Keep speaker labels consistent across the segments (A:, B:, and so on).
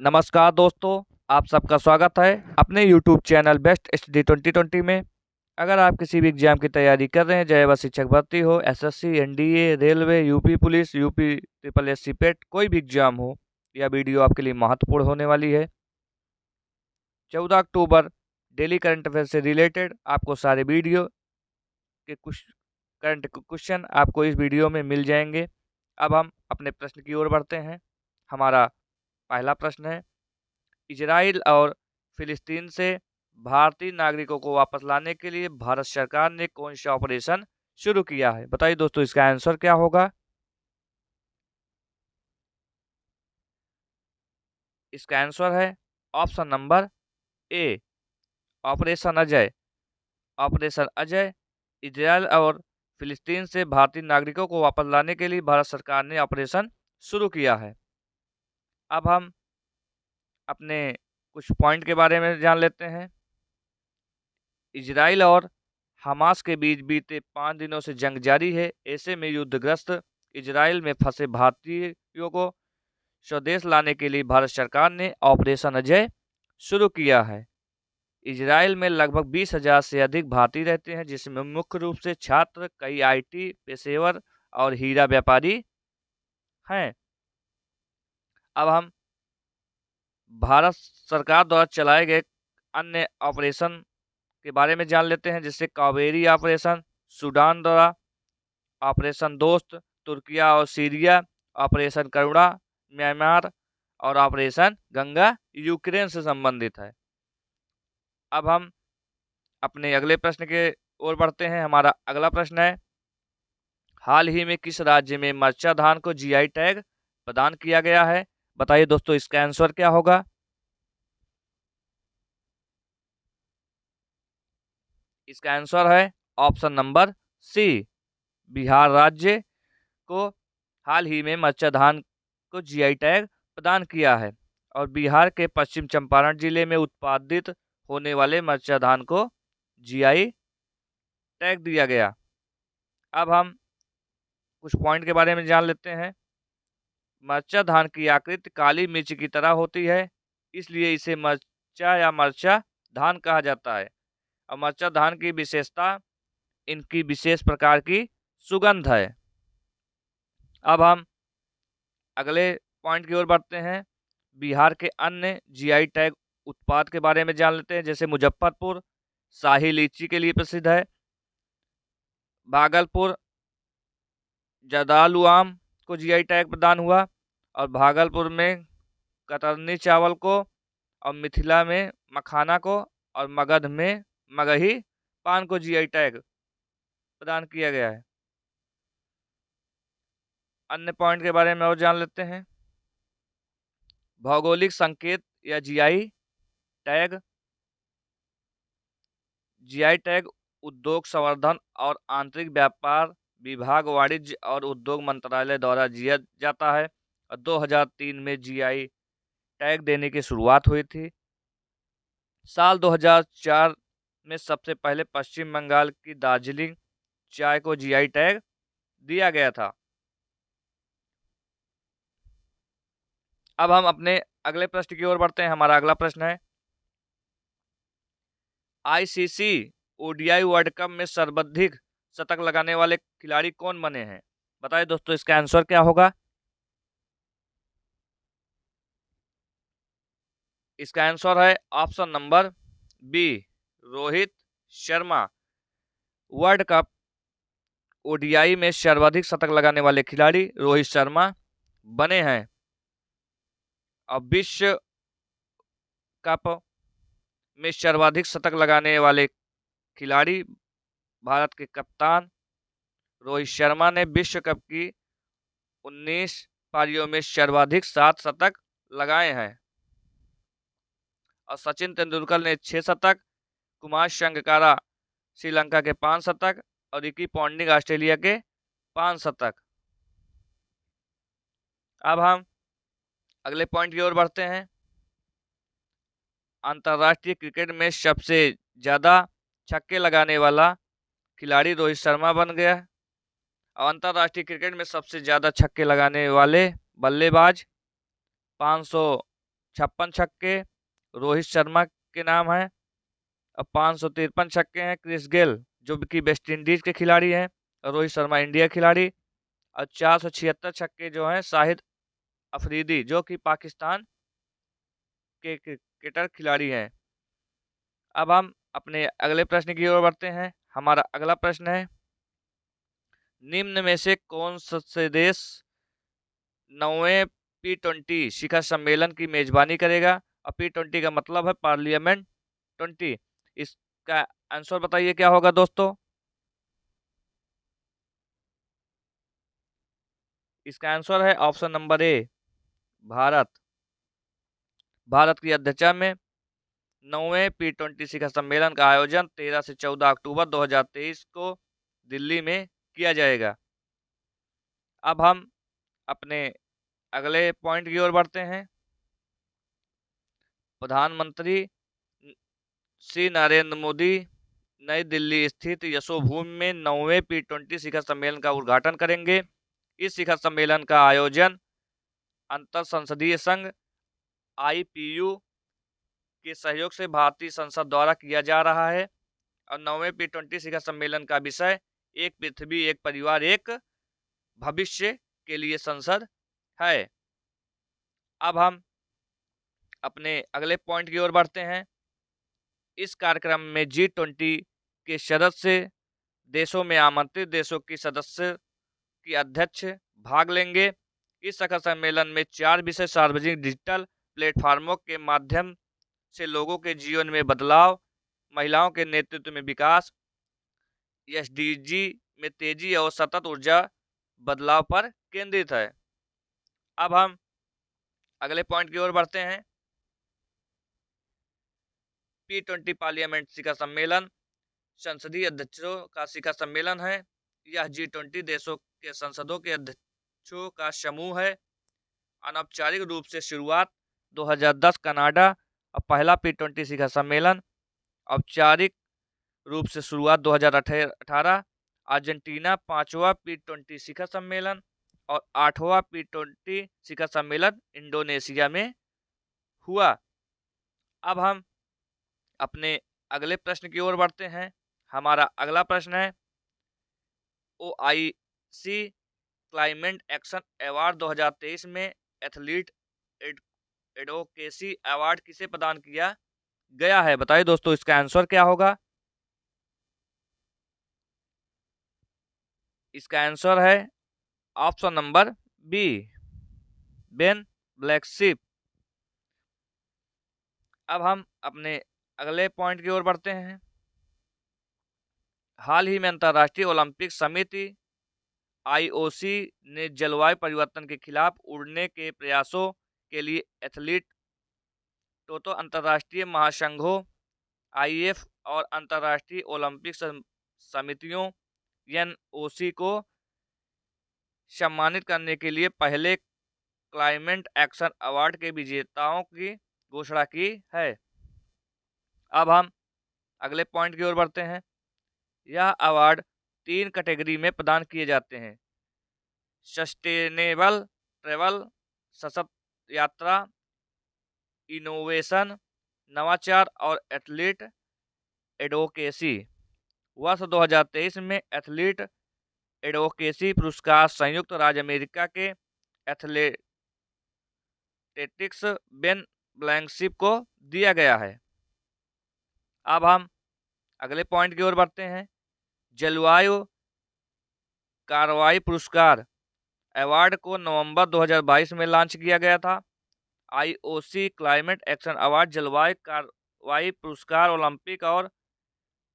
A: नमस्कार दोस्तों, आप सबका स्वागत है अपने YouTube चैनल बेस्ट स्टडी 2020 में। अगर आप किसी भी एग्जाम की तैयारी कर रहे हैं, चाहे वह शिक्षक भर्ती हो, SSC, NDA, railway, UP police, UP triple SC पेट, कोई भी एग्जाम हो, यह वीडियो आपके लिए महत्वपूर्ण होने वाली है। 14 अक्टूबर डेली करंट अफेयर से रिलेटेड आपको सारे वीडियो के कुछ करंट क्वेश्चन आपको इस वीडियो में मिल जाएंगे। अब हम अपने प्रश्न की ओर बढ़ते हैं। हमारा पहला प्रश्न है, इजराइल और फिलिस्तीन से भारतीय नागरिकों को वापस लाने के लिए भारत सरकार ने कौन सा ऑपरेशन शुरू किया है? बताइए दोस्तों, इसका आंसर क्या होगा? इसका आंसर है ऑप्शन नंबर ए, operation Ajay. Operation Ajay Israel और फिलिस्तीन से भारतीय नागरिकों को वापस लाने के लिए भारत सरकार ने ऑपरेशन शुरू किया है। अब हम अपने कुछ पॉइंट के बारे में जान लेते हैं। इजराइल और हमास के बीच बीते 5 दिनों से जंग जारी है। ऐसे में युद्धग्रस्त इजराइल में फंसे भारतीयों को स्वदेश लाने के लिए भारत सरकार ने ऑपरेशन अजय शुरू किया है। इजराइल में लगभग 20,000 से अधिक भारतीय रहते हैं, जिसमें मुख्य रूप से छात्र, कई आईटी पेशेवर और हीरा व्यापारी हैं। अब हम भारत सरकार द्वारा चलाए गए अन्य ऑपरेशन के बारे में जान लेते हैं, जैसे कावेरी ऑपरेशन, सूडान द्वारा ऑपरेशन दोस्त, तुर्किया और सीरिया, ऑपरेशन करुणा म्यांमार और ऑपरेशन गंगा यूक्रेन से संबंधित है। अब हम अपने अगले प्रश्न के ओर बढ़ते हैं। हमारा अगला प्रश्न है, हाल ही में किस राज्य में मरचा धान को जीआई टैग प्रदान किया गया है? बताइए दोस्तों, इसका आंसर क्या होगा? इसका आंसर है ऑप्शन नंबर सी, बिहार राज्य को हाल ही में मरचा धान को जीआई टैग प्रदान किया है और बिहार के पश्चिम चंपारण जिले में उत्पादित होने वाले मरचा धान को जीआई टैग दिया गया। अब हम कुछ पॉइंट के बारे में जान लेते हैं। मरचा धान की आकृति काली मिर्च की तरह होती है, इसलिए इसे मरचा या मरचा धान कहा जाता है। और मरचा धान की विशेषता इनकी विशेष प्रकार की सुगंध है। अब हम अगले पॉइंट की ओर बढ़ते हैं। बिहार के अन्य जीआई टैग उत्पाद के बारे में जान लेते हैं, जैसे मुजफ्फरपुर शाही लीची के लिए प्रसिद्ध है, भागलपुर जर्दालू आम को जीआई टैग प्रदान हुआ और भागलपुर में कतरनी चावल को और मिथिला में मखाना को और मगध में मगही पान को जीआई टैग प्रदान किया गया है। अन्य पॉइंट के बारे में और जान लेते हैं। भौगोलिक संकेत या जीआई टैग, जीआई टैग उद्योग संवर्धन और आंतरिक व्यापार विभाग, वाणिज्य और उद्योग मंत्रालय द्वारा दिया जाता है और 2003 में जीआई टैग देने की शुरुआत हुई थी। साल 2004 में सबसे पहले पश्चिम बंगाल की दार्जिलिंग चाय को जीआई टैग दिया गया था। अब हम अपने अगले प्रश्न की ओर बढ़ते हैं। हमारा अगला प्रश्न है, आईसीसी ओडीआई वर्ल्ड कप में सर्वाधिक शतक लगाने वाले खिलाड़ी कौन बने हैं? बताइए दोस्तों, इसका आंसर क्या होगा? इसका आंसर है option number B, Rohit Sharma. World Cup ODI में सर्वाधिक शतक लगाने वाले खिलाड़ी रोहित शर्मा बने हैं। और विश्व कप में सर्वाधिक शतक लगाने वाले खिलाड़ी भारत के कप्तान रोहित शर्मा ने विश्व कप की 19 पारियों में सर्वाधिक 7 शतक लगाए हैं। और सचिन तेंदुलकर ने 6 शतक, कुमार संगकारा श्रीलंका के 5 शतक और रिकी पॉन्टिंग ऑस्ट्रेलिया के 5 शतक। अब हम अगले पॉइंट की ओर बढ़ते हैं। अंतर्राष्ट्रीय क्रिकेट में सबसे ज्यादा छक्के लगाने वाला खिलाड़ी रोहित शर्मा बन गया है। और अंतर्राष्ट्रीय क्रिकेट में सबसे ज्यादा छक्के लगाने वाले बल्लेबाज 500 56 छक्के रोहित शर्मा के नाम है। अब 553 छक्के हैं क्रिस गेल जो कि वेस्ट इंडीज के खिलाड़ी हैं, और रोहित शर्मा इंडिया के खिलाड़ी। और 476 छक्के जो हैं शाहिद अफरीदी जो कि पाकिस्तान के क्रिकेटर खिलाड़ी हैं। अब हम अपने अगले प्रश्न की ओर बढ़ते हैं। हमारा अगला प्रश्न है, निम्न में से कौन से देश 9वें P20 शिखर सम्मेलन की मेजबानी करेगा? और P20 का मतलब है पार्लियामेंट 20। इसका आंसर बताइए क्या होगा दोस्तों? इसका आंसर है ऑप्शन नंबर ए, भारत। भारत की अध्यक्षता में 9वें P20 शिखर सम्मेलन का आयोजन 13 से 14 अक्टूबर 2023 को दिल्ली में किया जाएगा। अब हम अपने अगले पॉइंट की ओर बढ़ते हैं। प्रधानमंत्री श्री नरेंद्र मोदी नई दिल्ली स्थित यशोभूमि में 9वें P20 शिखर सम्मेलन का उद्घाटन करेंगे। इस शिखर सम्मेलन का आयोजन अंतर संसदीय संघ IPU के सहयोग से भारतीय संसद द्वारा किया जा रहा है। और 9वें P20 शिखर सम्मेलन का विषय एक पृथ्वी एक परिवार एक भविष्य के लिए संसद है। अब हम अपने अगले पॉइंट की ओर बढ़ते हैं। इस कार्यक्रम में G20 के सदस्य देशों में आमंत्रित देशों की सदस्य की अध्यक्ष भाग लेंगे। इस शिखर सम्मेलन में 4 विषय सार्वजनिक डिजिटल प्लेटफार्मों के माध्यम से लोगों के जीवन में बदलाव, महिलाओं के नेतृत्व में विकास, SDG में तेजी और सतत ऊर्जा बदलाव पर केंद्रित है। अब हम अगले पॉइंट की ओर बढ़ते हैं। P20 पार्लियामेंट शिखर सम्मेलन संसदीय अध्यक्षों का शिखर सम्मेलन है। यह G20 देशों के संसदों के अध्यक्षों का समूह है। अनौपचारिक रूप से शुरुआत 2010 कनाडा और पहला P20 शिखर सम्मेलन। औपचारिक रूप से शुरुआत 2018 अर्जेंटीना 5वां P20 शिखर सम्मेलन। और 8वां P20 शिखर सम्मेलन इंडोनेशिया में हुआ। अब हम अपने अगले प्रश्न की ओर बढ़ते हैं। हमारा अगला प्रश्न है, OIC क्लाइमेट एक्शन अवार्ड 2023 में एथलीट एडवोकेसी अवार्ड किसे प्रदान किया गया है? बताइए दोस्तों इसका आंसर क्या होगा? इसका आंसर है option number B, Ben black sheep. अब हम अपने अगले पॉइंट की ओर बढ़ते हैं। हाल ही में अंतर्राष्ट्रीय ओलंपिक समिति IOC ने जलवायु परिवर्तन के खिलाफ उड़ने के प्रयासों के लिए एथलीट टोटो अंतर्राष्ट्रीय महासंघों IF और अंतर्राष्ट्रीय ओलंपिक समितियों NOC को सम्मानित करने के लिए पहले क्लाइमेट एक्शन अवार्ड के विजेताओं की घोषणा की है। अब हम अगले पॉइंट की ओर बढ़ते हैं। यह अवार्ड 3 कैटेगरी में प्रदान किए जाते हैं, सस्टेनेबल ट्रेवल सशक्त यात्रा, इनोवेशन नवाचार और एथलीट एडवोकेसी। वर्ष 2023 में एथलीट एडवोकेसी पुरस्कार संयुक्त राज्य अमेरिका के एथलेटिक्स बेन ब्लैंकशिप को दिया गया है। अब हम अगले पॉइंट की ओर बढ़ते हैं। जलवायु कार्रवाई पुरस्कार अवार्ड को नवंबर 2022 में लॉन्च किया गया था। IOC क्लाइमेट एक्शन अवार्ड जलवायु कार्रवाई पुरस्कार ओलंपिक और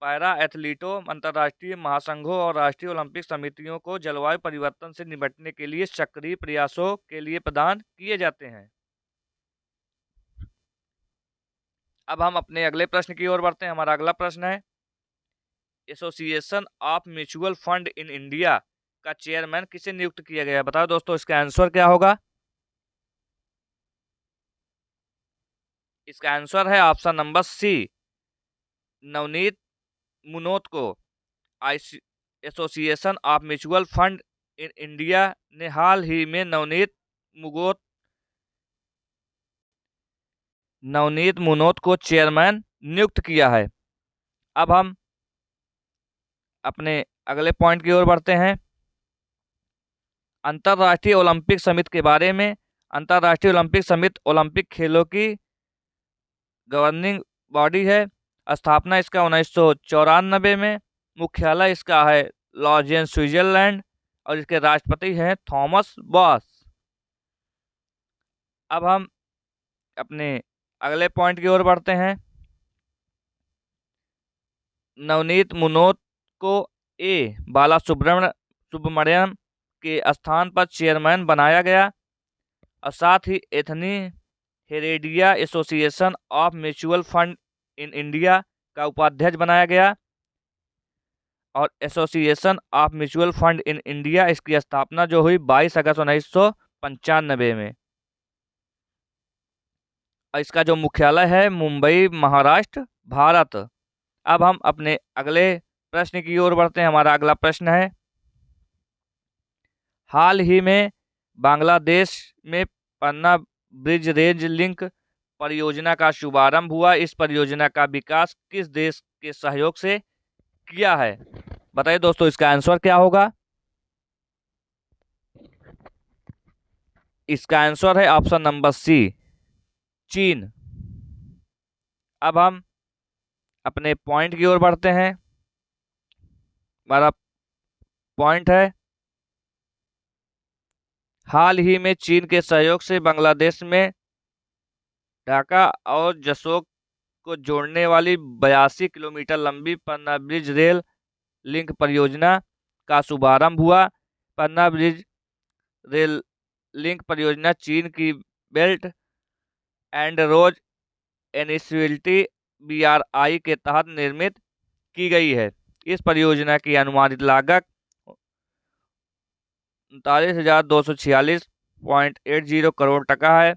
A: पैरा एथलीटों, अंतर्राष्ट्रीय महासंघों और राष्ट्रीय ओलंपिक समितियों को जलवायु परिवर्तन से निपटने के लिए सक्रिय प्रयासों के लिए प्रदान किए जाते हैं। अब हम अपने अगले प्रश्न की ओर बढ़ते हैं। हमारा अगला प्रश्न है, association of Mutual Fund in India का चेयरमैन किसे नियुक्त किया गया? बताओ दोस्तों इसका आंसर क्या होगा? इसका आंसर है option number C, Navneet Munot को। Association of Mutual Fund in India ने हाल ही में नवनीत मुगोत नवनीत मुनोत को चेयरमैन नियुक्त किया है। अब हम अपने अगले पॉइंट की ओर बढ़ते हैं। अंतर्राष्ट्रीय ओलंपिक समिति के बारे में। अंतर्राष्ट्रीय ओलंपिक समिति ओलंपिक खेलों की गवर्निंग बॉडी है। स्थापना इसका 1994 में। मुख्यालय इसका है लॉजेन, स्विट्जरलैंड, और इसके राष्ट्रपति हैं थॉमस बॉस। अब हम अपने अगले पॉइंट की ओर बढ़ते हैं। नवनीत मुनोत को बाला सुब्रमण्यम के स्थान पर चेयरमैन बनाया गया, और साथ ही Anthony Heredia Association of Mutual Fund in India का उपाध्यक्ष बनाया गया, और Association of Mutual Fund in India इसकी स्थापना जो हुई 22 अगस्त 1995 में। और इसका जो मुख्यालय है मुंबई, महाराष्ट्र, भारत। अब हम अपने अगले प्रश्न की ओर बढ़ते हैं। हमारा अगला प्रश्न है, हाल ही में बांग्लादेश में पन्ना ब्रिज रेंज लिंक परियोजना का शुभारंभ हुआ। इस परियोजना का विकास किस देश के सहयोग से किया है? बताइए दोस्तों, इसका आंसर क्या होगा? इसका आंसर है ऑप्शन नंबर सी, चीन। अब हम अपने पॉइंट की ओर बढ़ते हैं। हमारा पॉइंट है, हाल ही में चीन के सहयोग से बांग्लादेश में ढाका और जसोक को जोड़ने वाली 82 किलोमीटर लंबी पन्ना ब्रिज रेल लिंक परियोजना का शुभारंभ हुआ। पन्ना ब्रिज रेल लिंक परियोजना चीन की belt and road initiative BRI के तहत निर्मित की गई है। इस परियोजना की अनुमानित लागत 39,246.80 करोड़ टका है,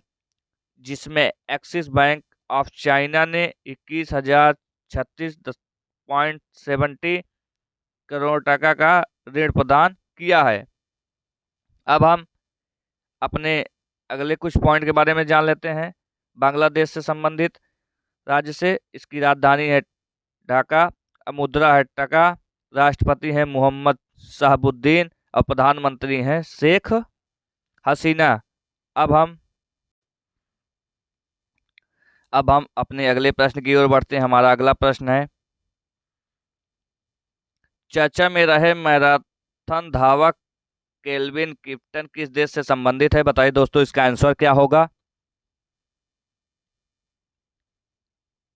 A: जिसमें एक्सिस बैंक ऑफ चाइना ने 21,036.70 करोड़ टका का ऋण प्रदान किया है। अब हम अपने अगले कुछ पॉइंट के बारे में जान लेते हैं। बांग्लादेश से संबंधित राज्य से, इसकी राजधानी है ढाका, मुद्रा है टका, राष्ट्रपति हैं मोहम्मद शहाबुद्दीन, और प्रधानमंत्री हैं शेख हसीना। अब हम अपने अगले प्रश्न की ओर बढ़ते हैं। हमारा अगला प्रश्न है, चर्चा में रहे मैराथन धावक केल्विन किप्टन किस देश से संबंधित है? बताइए दोस्तों, इसका आंसर क्या होगा?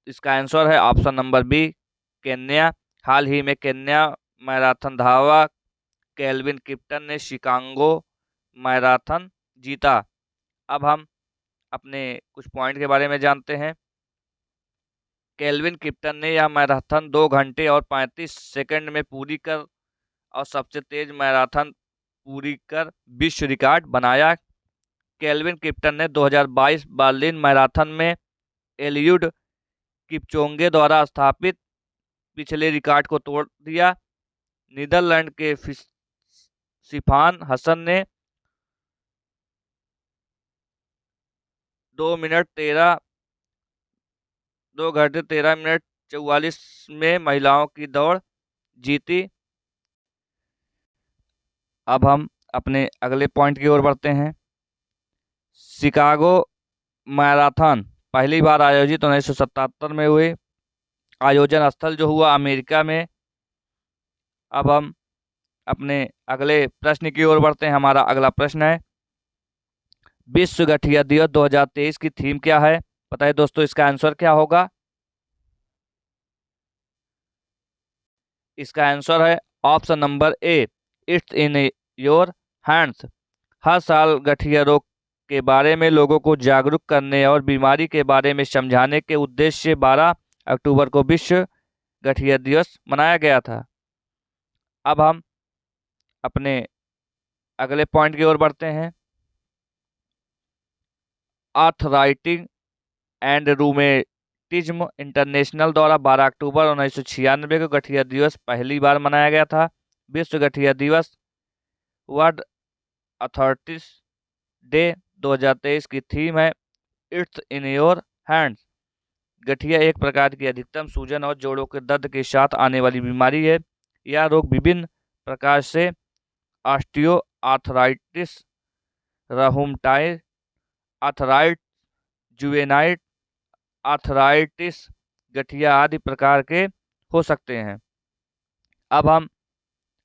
A: इसका आंसर है ऑप्शन नंबर बी, केन्या। हाल ही में केन्या मैराथन धावक केल्विन किप्टन ने शिकागो मैराथन जीता। अब हम अपने कुछ पॉइंट के बारे में जानते हैं। केल्विन किप्टन ने यह मैराथन 2 घंटे और 35 सेकंड में पूरी कर और सबसे तेज मैराथन पूरी कर विश्व रिकॉर्ड बनाया। केल्विन किप्टन ने 2022 बर्लिन मैराथन में एलियुड किपचोंगे द्वारा स्थापित पिछले रिकॉर्ड को तोड़ दिया। नीदरलैंड के सिफान हसन ने 2 घंटे 13 मिनट 44 में महिलाओं की दौड़ जीती। अब हम अपने अगले पॉइंट की ओर बढ़ते हैं। शिकागो मैराथन पहली बार आयोजित 1977 में हुई। आयोजन स्थल जो हुआ अमेरिका में। अब हम अपने अगले प्रश्न की ओर बढ़ते हैं। हमारा अगला प्रश्न है, विश्व गठिया दिवस 2023 की थीम क्या है? बताइए दोस्तों, इसका आंसर क्या होगा? इसका आंसर है option number A, it's in your hands. हर साल गठिया रोग के बारे में लोगों को जागरूक करने और बीमारी के बारे में समझाने के उद्देश्य से 12 अक्टूबर को विश्व गठिया दिवस मनाया गया था। अब हम अपने अगले पॉइंट की ओर बढ़ते हैं। आर्थराइटिस एंड रूमेटिज्म इंटरनेशनल द्वारा 12 अक्टूबर 1996 को गठिया दिवस पहली बार मनाया गया था। विश्व गठिया दिवस वर्ल्ड अथॉरिटीज डे 2023 की थीम है इट्स इन योर हैंड्स। गठिया एक प्रकार की अधिकतम सूजन और जोड़ों के दर्द के साथ आने वाली बीमारी है। यह रोग विभिन्न प्रकार से ऑस्टियो आर्थराइटिस, रहुमटाइड आर्थराइट, जुवेनाइट आर्थराइटिस, गठिया आदि प्रकार के हो सकते हैं। अब हम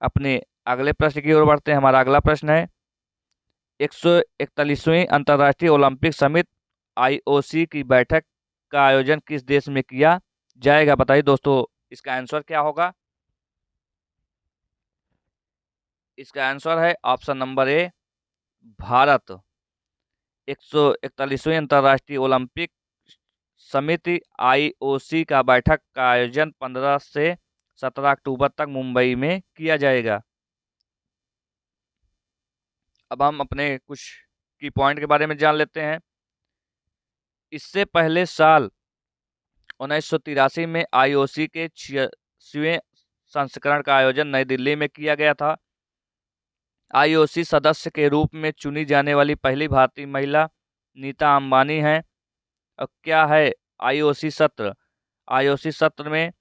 A: अपने अगले प्रश्न की ओर बढ़ते हैं। हमारा अगला प्रश्न है 141वीं अंतर्राष्ट्रीय ओलंपिक समिति आईओसी की बैठक का आयोजन किस देश में किया जाएगा? बताइए दोस्तों, इसका आंसर क्या होगा? इसका आंसर है ऑप्शन नंबर ए, भारत। 141वीं अंतर्राष्ट्रीय ओलंपिक समिति आईओसी का बैठक का आयोजन 15 से 17 अक्टूबर तक मुंबई में किया जाएगा। अब हम अपने कुछ की पॉइंट के बारे में जान लेते हैं। इससे पहले साल 1983 में आईओसी के 86वें संस्करण का आयोजन नई दिल्ली में किया गया था। आईओसी सदस्य के रूप में चुनी जाने वाली पहली भारतीय महिला नीता अंबानी हैं। और क्या है आईओसी सत्र? आईओसी सत्र में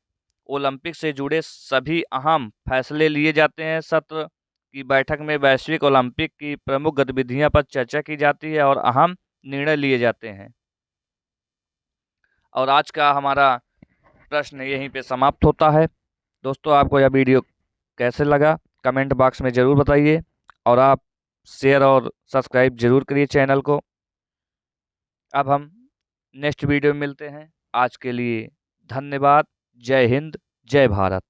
A: ओलंपिक से जुड़े सभी अहम फैसले लिए जाते हैं। सत्र की बैठक में वैश्विक ओलंपिक की प्रमुख गतिविधियों पर चर्चा की जाती है और अहम निर्णय लिए जाते हैं। और आज का हमारा प्रश्न यहीं पे समाप्त होता है। दोस्तों, आपको यह वीडियो कैसे लगा कमेंट बॉक्स में ज़रूर बताइए और आप शेयर और सब्सक्राइब जरूर करिए चैनल को। अब हम नेक्स्ट वीडियो में मिलते हैं। आज के लिए धन्यवाद। जय हिंद, जय भारत।